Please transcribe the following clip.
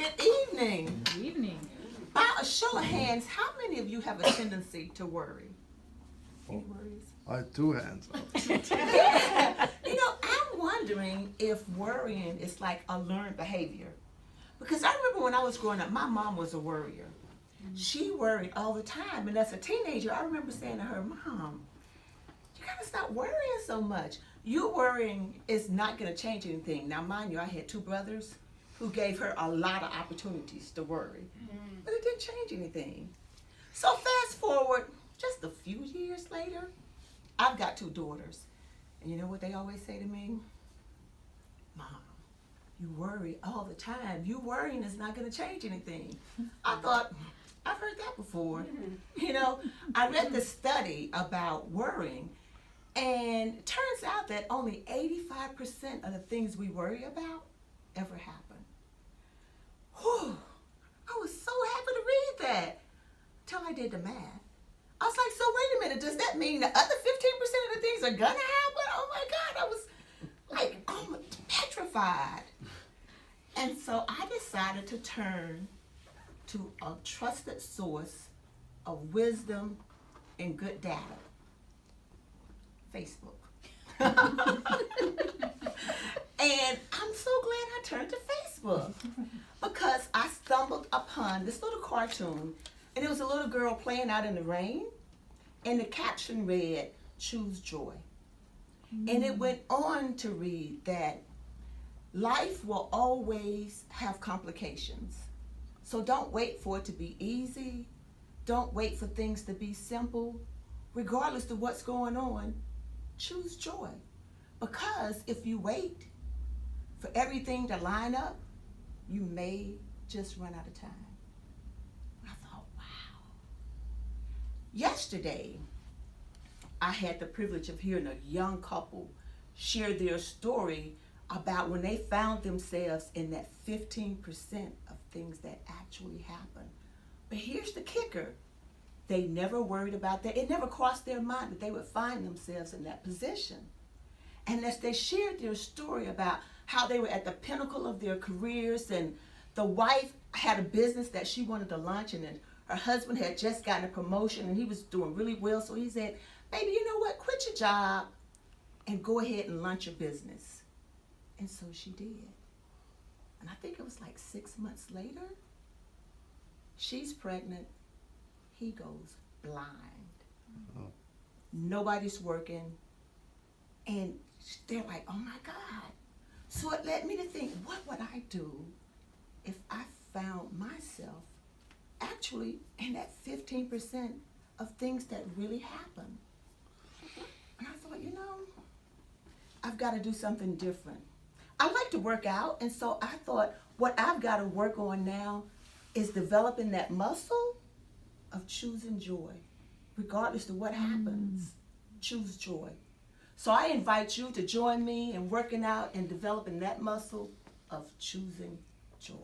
Good evening. Good evening. By a show of hands, how many of you have a tendency to worry? Any worries? I have two hands up. You know, I'm wondering if worrying is like a learned behavior. Because I remember when I was growing up, my mom was a worrier. She worried all the time. And as a teenager, I remember saying to her, Mom, you gotta stop worrying so much. You worrying is not gonna change anything. Now, mind you, I had two brothers who gave her a lot of opportunities to worry. But it didn't change anything. So fast forward, just a few years later, I've got two daughters. And you know what they always say to me? Mom, you worry all the time. You worrying is not gonna change anything. I thought, I've heard that before. You know, I read this study about worrying, and it turns out that only 85% of the things we worry about ever happen. Whew, I was so happy to read that till I did the math. I was like, so wait a minute, does that mean the other 15% of the things are gonna happen? Oh my God, I was like almost petrified. And so I decided to turn to a trusted source of wisdom and good data. Facebook. And I'm so glad I turned to Facebook because I stumbled upon this little cartoon, and it was a little girl playing out in the rain, and the caption read, "Choose joy." And it went on to read that life will always have complications. So don't wait for it to be easy. Don't wait for things to be simple. Regardless of what's going on, choose joy. Because if you wait for everything to line up, you may just run out of time. I thought, wow. Yesterday, I had the privilege of hearing a young couple share their story about when they found themselves in that 15% of things that actually happen. But here's the kicker. They never worried about that. It never crossed their mind that they would find themselves in that position. And as they shared their story about how they were at the pinnacle of their careers, and the wife had a business that she wanted to launch, and then her husband had just gotten a promotion and he was doing really well. So he said, baby, you know what? Quit your job and go ahead and launch your business. And so she did. And I think it was like 6 months later, she's pregnant, he goes blind. Oh. Nobody's working. And they're like, oh my God. So it led me to think, what would I do if I found myself actually in that 15% of things that really happen? And I thought, you know, I've got to do something different. I like to work out, and so I thought what I've got to work on now is developing that muscle of choosing joy. Regardless of what happens, choose joy. So I invite you to join me in working out and developing that muscle of choosing joy.